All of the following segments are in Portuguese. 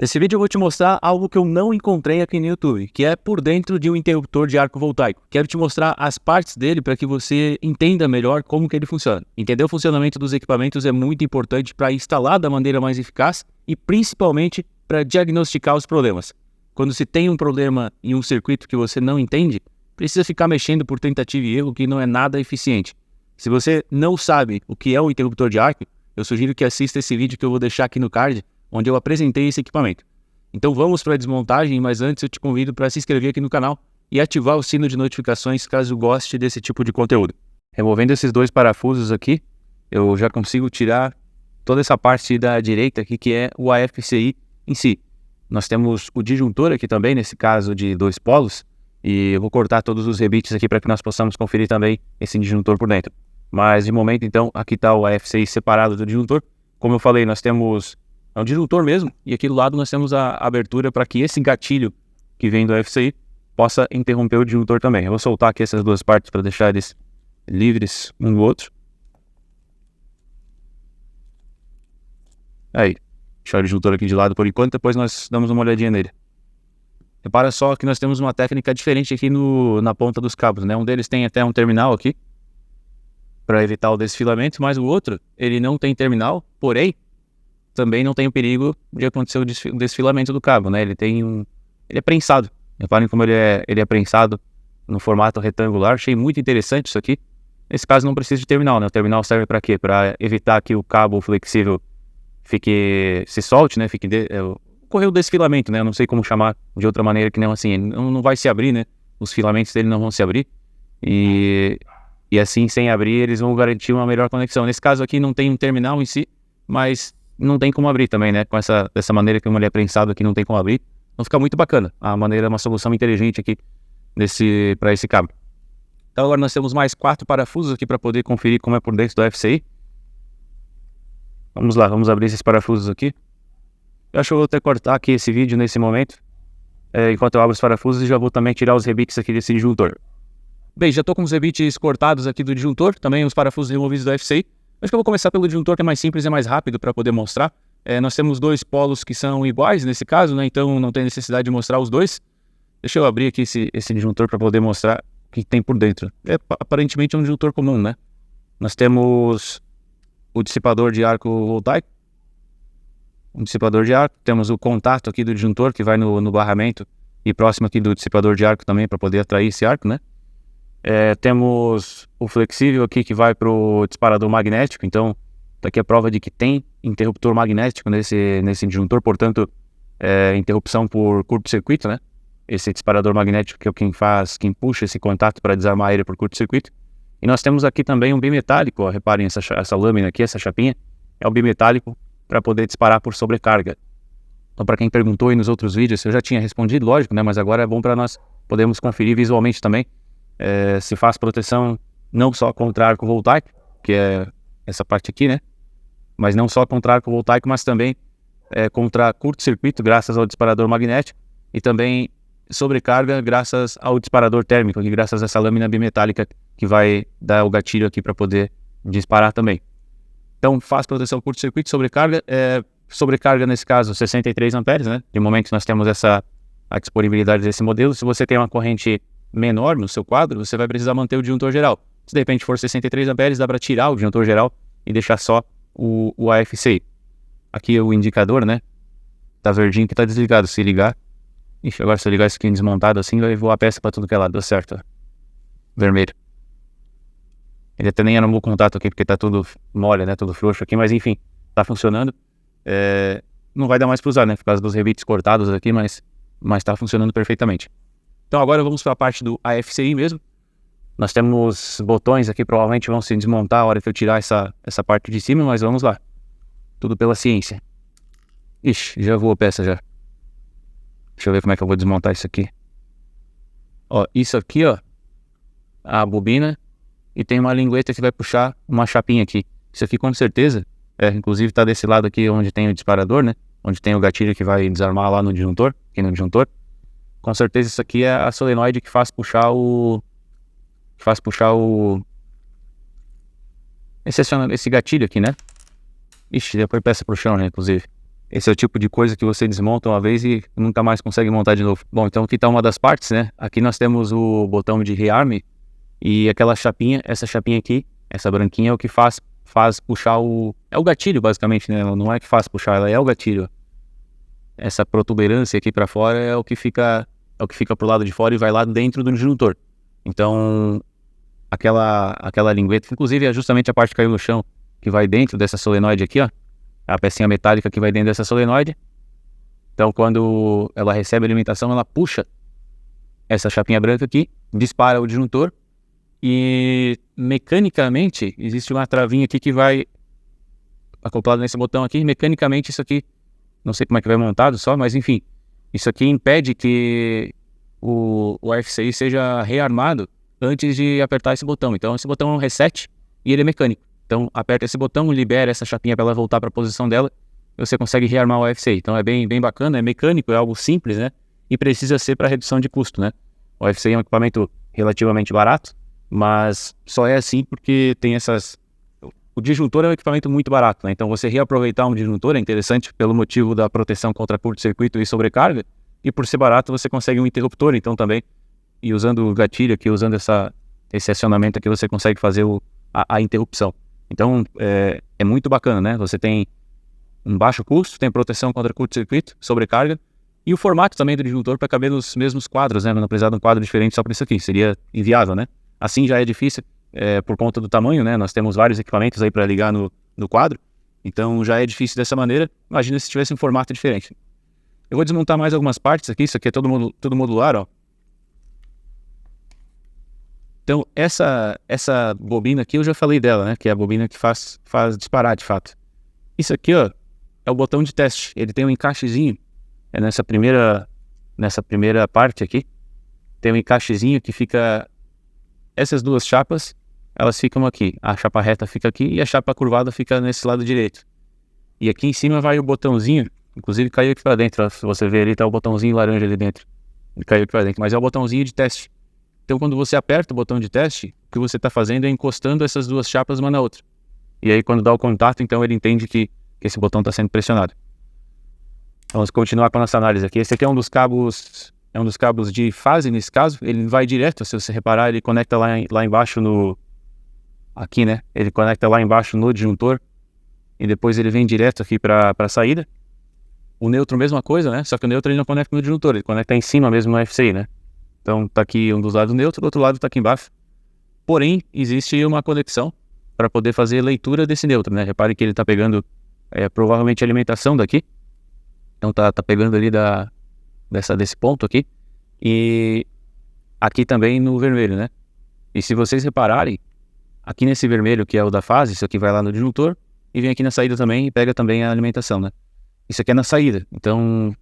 Nesse vídeo eu vou te mostrar algo que eu não encontrei aqui no YouTube, que é por dentro de um interruptor de arco voltaico. Quero te mostrar as partes dele para que você entenda melhor como que ele funciona. Entender o funcionamento dos equipamentos é muito importante para instalar da maneira mais eficaz e principalmente para diagnosticar os problemas. Quando se tem um problema em um circuito que você não entende, precisa ficar mexendo por tentativa e erro que não é nada eficiente. Se você não sabe o que é um interruptor de arco, eu sugiro que assista esse vídeo que eu vou deixar aqui no card, onde eu apresentei esse equipamento. Então vamos para a desmontagem, mas antes eu te convido para se inscrever aqui no canal e ativar o sino de notificações caso goste desse tipo de conteúdo. Removendo esses dois parafusos aqui, eu já consigo tirar toda essa parte da direita aqui, que é o AFCI em si. Nós temos o disjuntor aqui também, nesse caso de 2 polos, e eu vou cortar todos os rebites aqui para que nós possamos conferir também esse disjuntor por dentro. Mas de momento então, aqui está o AFCI separado do disjuntor. Como eu falei, nós temos um disjuntor mesmo, e aqui do lado nós temos a abertura para que esse gatilho que vem do AFCI possa interromper o disjuntor também. Eu vou soltar aqui essas duas partes para deixar eles livres um do outro. Aí, deixar o disjuntor aqui de lado por enquanto, depois nós damos uma olhadinha nele. Repara só que nós temos uma técnica diferente aqui na ponta dos cabos, né? Um deles tem até um terminal aqui para evitar o desfilamento, mas o outro, ele não tem terminal, porém também não tem o perigo de acontecer o desfilamento do cabo, né? Ele é prensado. Reparem como ele é prensado no formato retangular. Achei muito interessante isso aqui. Nesse caso não precisa de terminal, né? O terminal serve para quê? Para evitar que o cabo flexível se solte, né? Ocorreu o desfilamento, né? Eu não sei como chamar de outra maneira que não assim. Ele não vai se abrir, né? Os filamentos dele não vão se abrir. E assim, sem abrir, eles vão garantir uma melhor conexão. Nesse caso aqui não tem um terminal em si, mas não tem como abrir também, né? Dessa maneira que ele é prensado aqui, não tem como abrir. Então fica muito bacana. A maneira é uma solução inteligente aqui para esse cabo. Então agora nós temos mais 4 parafusos aqui para poder conferir como é por dentro do FCI. Vamos lá, vamos abrir esses parafusos aqui. Eu acho que eu vou até cortar aqui esse vídeo nesse momento, enquanto eu abro os parafusos, e já vou também tirar os rebites aqui desse disjuntor. Bem, já estou com os rebites cortados aqui do disjuntor, também os parafusos removidos do FCI. Acho que eu vou começar pelo disjuntor, que é mais simples e mais rápido para poder mostrar. Nós temos 2 polos que são iguais nesse caso, né? Então não tem necessidade de mostrar os dois. Deixa eu abrir aqui esse disjuntor para poder mostrar o que tem por dentro. Aparentemente é um disjuntor comum, né? Nós temos o dissipador de arco voltaico. Um dissipador de arco. Temos o contato aqui do disjuntor que vai no barramento e próximo aqui do dissipador de arco também para poder atrair esse arco, né? Temos o flexível aqui que vai para o disparador magnético. Então daqui é a prova de que tem interruptor magnético nesse disjuntor, portanto interrupção por curto-circuito, né? Esse disparador magnético que é quem puxa esse contato para desarmar ele por curto-circuito. E nós temos aqui também um bimetálico, ó, reparem essa lâmina aqui, essa chapinha, é um bimetálico para poder disparar por sobrecarga. Então para quem perguntou aí nos outros vídeos, eu já tinha respondido, lógico, né? Mas agora é bom para nós podermos conferir visualmente também. Se faz proteção não só contra arco voltaico, que é essa parte aqui, né? Mas não só contra arco voltaico, mas também contra curto-circuito, graças ao disparador magnético, e também sobrecarga graças ao disparador térmico, aqui, graças a essa lâmina bimetálica que vai dar o gatilho aqui para poder disparar também. Então faz proteção curto-circuito, sobrecarga nesse caso 63 amperes, né? De momento nós temos a disponibilidade desse modelo. Se você tem uma corrente menor no seu quadro, você vai precisar manter o disjuntor geral. Se de repente for 63 amperes, dá para tirar o disjuntor geral e deixar só o AFCI. Aqui é o indicador, né? Tá verdinho que tá desligado. Se ligar, ixi, agora se eu ligar isso aqui desmontado assim, vai voar a peça para tudo que é lado. Deu certo, ó. Vermelho. Ele até nem arrumou o contato aqui porque tá tudo mole, né? Tudo frouxo aqui, mas enfim, tá funcionando. Não vai dar mais para usar, né? Por causa dos rebites cortados aqui, mas tá funcionando perfeitamente. Então agora vamos para a parte do AFCI mesmo. Nós temos botões aqui, provavelmente vão se desmontar a hora que eu tirar essa parte de cima, mas vamos lá. Tudo pela ciência. Ixi, já voou a peça já. Deixa eu ver como é que eu vou desmontar isso aqui. Ó, isso aqui, ó, a bobina, e tem uma lingueta que vai puxar uma chapinha aqui. Isso aqui com certeza, inclusive tá desse lado aqui onde tem o disparador, né? Onde tem o gatilho que vai desarmar lá no disjuntor, aqui no disjuntor. Com certeza isso aqui é a solenoide que faz puxar esse gatilho aqui, né? Ixi, já foi peça pro chão, né, inclusive. Esse é o tipo de coisa que você desmonta uma vez e nunca mais consegue montar de novo. Bom, então aqui está uma das partes, né? Aqui nós temos o botão de rearme e aquela chapinha, essa chapinha aqui, essa branquinha é o que faz puxar o... É o gatilho, basicamente, né? Não é que faz puxar, ela é o gatilho. Essa protuberância aqui para fora é o que fica pro lado de fora e vai lá dentro do disjuntor. Então, aquela lingueta, inclusive é justamente a parte que caiu no chão, que vai dentro dessa solenoide aqui, ó. A pecinha metálica que vai dentro dessa solenoide. Então, quando ela recebe a alimentação, ela puxa essa chapinha branca aqui, dispara o disjuntor e mecanicamente existe uma travinha aqui que vai acoplada nesse botão aqui. Mecanicamente isso aqui, não sei como é que vai montado só, mas enfim, isso aqui impede que o FCI seja rearmado antes de apertar esse botão. Então esse botão é um reset e ele é mecânico. Então aperta esse botão, libera essa chapinha para ela voltar para a posição dela e você consegue rearmar o FCI. Então é bem bacana, é mecânico, é algo simples, né? E precisa ser para redução de custo, né? O FCI é um equipamento relativamente barato, mas só é assim porque tem essas... O disjuntor é um equipamento muito barato, né? Então você reaproveitar um disjuntor é interessante pelo motivo da proteção contra curto-circuito e sobrecarga, e por ser barato você consegue um interruptor, então também, e usando o gatilho aqui, usando esse acionamento aqui, você consegue fazer a interrupção. Então é muito bacana, né? Você tem um baixo custo, tem proteção contra curto-circuito, sobrecarga, e o formato também do disjuntor para caber nos mesmos quadros, né? Não precisar de um quadro diferente só para isso aqui, seria inviável, né? Assim já é difícil por conta do tamanho, né? Nós temos vários equipamentos aí para ligar no quadro, então já é difícil dessa maneira. Imagina se tivesse um formato diferente. Eu vou desmontar mais algumas partes aqui, isso aqui é tudo modular, ó. Então essa bobina aqui eu já falei dela, né? Que é a bobina que faz disparar de fato. Isso aqui, ó, é o botão de teste. Ele tem um encaixezinho, nessa primeira parte aqui, tem um encaixezinho que fica... Essas duas chapas, elas ficam aqui. A chapa reta fica aqui e a chapa curvada fica nesse lado direito. E aqui em cima vai o botãozinho, inclusive caiu aqui para dentro, ó, se você ver ali, tá o botãozinho laranja ali dentro. Ele caiu aqui para dentro, mas é o botãozinho de teste. Então quando você aperta o botão de teste, o que você está fazendo é encostando essas duas chapas uma na outra. E aí quando dá o contato, então ele entende que esse botão está sendo pressionado. Vamos continuar com a nossa análise aqui. Esse aqui é um dos cabos de fase, nesse caso. Ele vai direto, se você reparar, ele conecta lá embaixo aqui, né? Ele conecta lá embaixo no disjuntor e depois ele vem direto aqui para a saída. O neutro, mesma coisa, né? Só que o neutro ele não conecta no disjuntor, ele conecta em cima mesmo no FCI, né? Então tá aqui um dos lados neutro, do outro lado tá aqui embaixo. Porém, existe uma conexão para poder fazer leitura desse neutro, né? Repare que ele tá pegando provavelmente a alimentação daqui. Então tá pegando ali desse ponto aqui. E aqui também no vermelho, né? E se vocês repararem, aqui nesse vermelho que é o da fase, isso aqui vai lá no disjuntor e vem aqui na saída também e pega também a alimentação, né? Isso aqui é na saída. Então,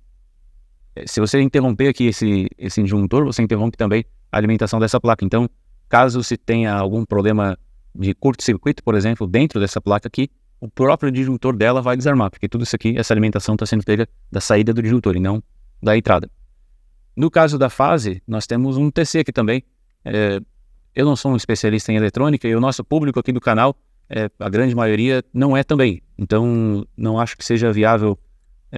se você interromper aqui esse disjuntor, você interrompe também a alimentação dessa placa. Então, caso se tenha algum problema de curto-circuito, por exemplo, dentro dessa placa aqui, o próprio disjuntor dela vai desarmar, porque tudo isso aqui, essa alimentação está sendo pega da saída do disjuntor e não da entrada. No caso da fase, nós temos um TC aqui também. Eu não sou um especialista em eletrônica e o nosso público aqui do canal, a grande maioria, não é também. Então, não acho que seja viável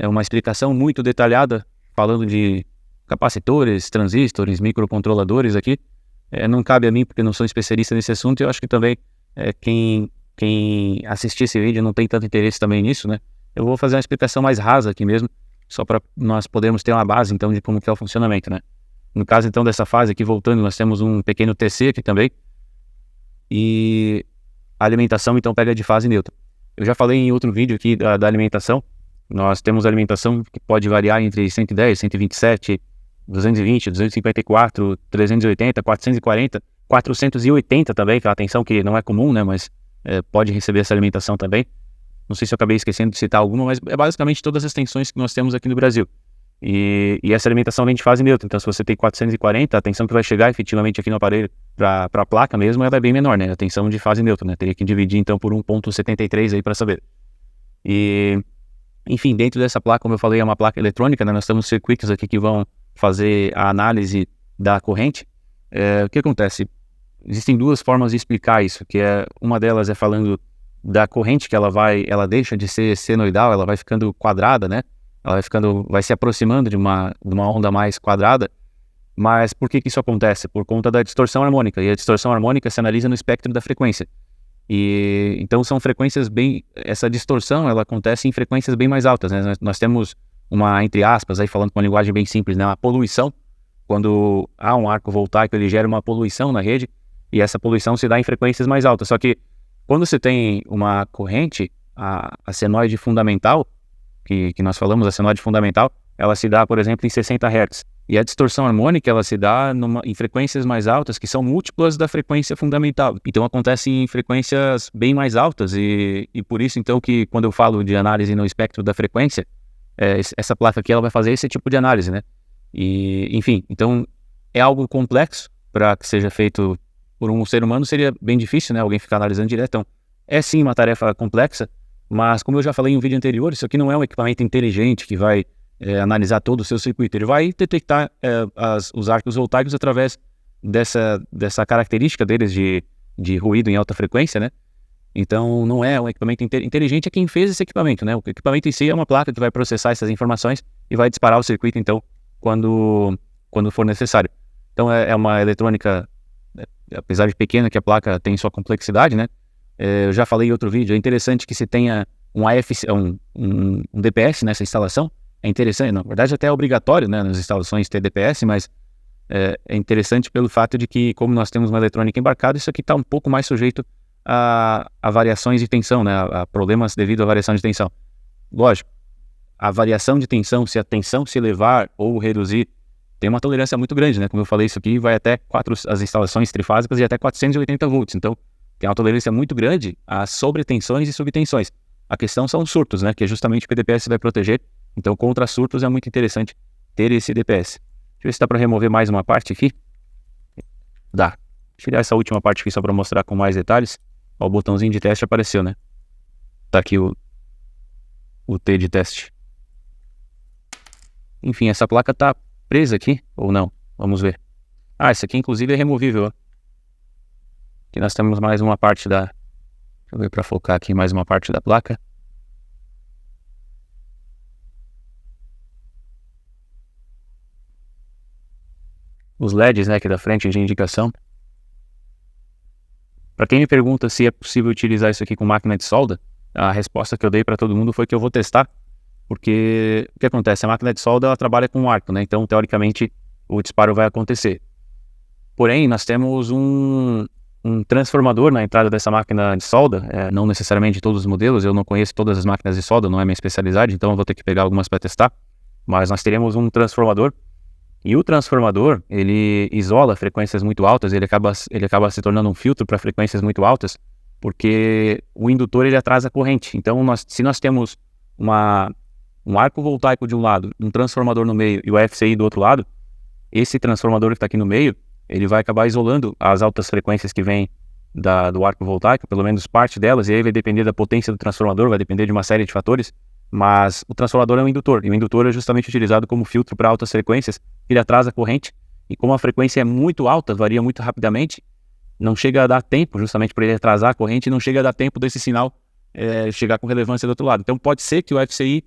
uma explicação muito detalhada falando de capacitores, transistores, microcontroladores aqui. Não cabe a mim porque não sou especialista nesse assunto e eu acho que também quem assistir esse vídeo não tem tanto interesse também nisso, né? Eu vou fazer uma explicação mais rasa aqui mesmo, só para nós podermos ter uma base então de como que é o funcionamento, né? No caso então dessa fase aqui, voltando, nós temos um pequeno TC aqui também e a alimentação então pega de fase neutra. Eu já falei em outro vídeo aqui da alimentação. Nós temos alimentação que pode variar entre 110, 127, 220, 254, 380, 440, 480 também, que é uma tensão que não é comum, né, mas pode receber essa alimentação também. Não sei se eu acabei esquecendo de citar alguma, mas é basicamente todas as tensões que nós temos aqui no Brasil. E essa alimentação vem de fase neutra, então se você tem 440, a tensão que vai chegar efetivamente aqui no aparelho para a placa mesmo, ela é bem menor, né, a tensão de fase neutra, né, teria que dividir então por 1.73 aí para saber. E, enfim, dentro dessa placa, como eu falei, é uma placa eletrônica, né, nós temos circuitos aqui que vão fazer a análise da corrente. O que acontece? Existem duas formas de explicar isso, que uma delas é falando da corrente que ela deixa de ser senoidal, ela vai ficando quadrada, né? Vai se aproximando de uma onda mais quadrada. Mas por que isso acontece? Por conta da distorção harmônica. E a distorção harmônica se analisa no espectro da frequência. E então são frequências essa distorção, ela acontece em frequências bem mais altas, né? Nós temos uma, entre aspas, aí falando com uma linguagem bem simples, né? Uma poluição. Quando há um arco voltaico, ele gera uma poluição na rede, e essa poluição se dá em frequências mais altas. Só que quando você tem uma corrente, a senoide fundamental, que nós falamos, a senoide fundamental, ela se dá, por exemplo, em 60 Hz. E a distorção harmônica, ela se dá em frequências mais altas, que são múltiplas da frequência fundamental. Então, acontece em frequências bem mais altas, e por isso, então, que quando eu falo de análise no espectro da frequência, essa placa aqui, ela vai fazer esse tipo de análise, né? E, enfim, então, é algo complexo para que seja feito por um ser humano, seria bem difícil, né? Alguém ficar analisando direto. Então, é sim uma tarefa complexa, mas como eu já falei em um vídeo anterior, isso aqui não é um equipamento inteligente que vai analisar todo o seu circuito. Ele vai detectar os arcos voltaicos através dessa característica deles de ruído em alta frequência, né? Então, não é um equipamento inteligente, é quem fez esse equipamento, né? O equipamento em si é uma placa que vai processar essas informações e vai disparar o circuito, então, quando for necessário. Então, é uma eletrônica, apesar de pequena, que a placa tem sua complexidade, né? Eu já falei em outro vídeo, é interessante que se tenha um DPS nessa instalação. É interessante, na verdade até é obrigatório, né, nas instalações ter DPS, mas é interessante pelo fato de que, como nós temos uma eletrônica embarcada, isso aqui está um pouco mais sujeito a variações de tensão, né, a problemas devido à variação de tensão. Lógico, a variação de tensão, se a tensão se elevar ou reduzir, tem uma tolerância muito grande, né? Como eu falei, isso aqui vai até as instalações trifásicas e até 480 volts. Então, tem uma tolerância muito grande a sobretensões e subtensões. A questão são os surtos, né? Que é justamente o que o DPS vai proteger. Então, contra surtos é muito interessante ter esse DPS. Deixa eu ver se dá para remover mais uma parte aqui. Dá. Vou tirar essa última parte aqui só para mostrar com mais detalhes. Ó, o botãozinho de teste apareceu, né? Tá aqui o T de teste. Enfim, essa placa tá presa aqui, ou não? Vamos ver. Essa aqui inclusive é removível, ó. Aqui nós temos mais uma parte Deixa eu ver para focar aqui mais uma parte da placa. Os LEDs, né, aqui da frente de indicação. Para quem me pergunta se é possível utilizar isso aqui com máquina de solda, a resposta que eu dei para todo mundo foi que eu vou testar, porque o que acontece? A máquina de solda ela trabalha com um arco, né? Então, teoricamente, o disparo vai acontecer. Porém, nós temos um transformador na entrada dessa máquina de solda, não necessariamente todos os modelos, eu não conheço todas as máquinas de solda, não é minha especialidade, então eu vou ter que pegar algumas para testar, mas nós teremos um transformador, e o transformador, ele isola frequências muito altas, ele acaba se tornando um filtro para frequências muito altas, porque o indutor ele atrasa a corrente. Então, se nós temos um arco voltaico de um lado, um transformador no meio e o FCI do outro lado, esse transformador que está aqui no meio, ele vai acabar isolando as altas frequências que vêm do arco voltaico, pelo menos parte delas, e aí vai depender da potência do transformador, vai depender de uma série de fatores, mas o transformador é um indutor, e o indutor é justamente utilizado como filtro para altas frequências, ele atrasa a corrente, e como a frequência é muito alta, varia muito rapidamente, não chega a dar tempo, justamente por ele atrasar a corrente, não chega a dar tempo desse sinal chegar com relevância do outro lado. Então pode ser que o FCI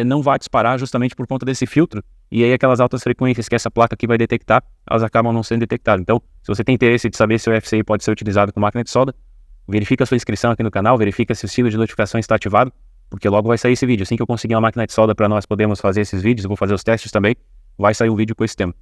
não vá disparar justamente por conta desse filtro, e aí aquelas altas frequências que essa placa aqui vai detectar, elas acabam não sendo detectadas. Então, se você tem interesse de saber se o FCI pode ser utilizado com máquina de solda, verifica a sua inscrição aqui no canal, verifica se o sino de notificação está ativado, porque logo vai sair esse vídeo. Assim que eu conseguir uma máquina de solda para nós podermos fazer esses vídeos, eu vou fazer os testes também, vai sair um vídeo com esse tema.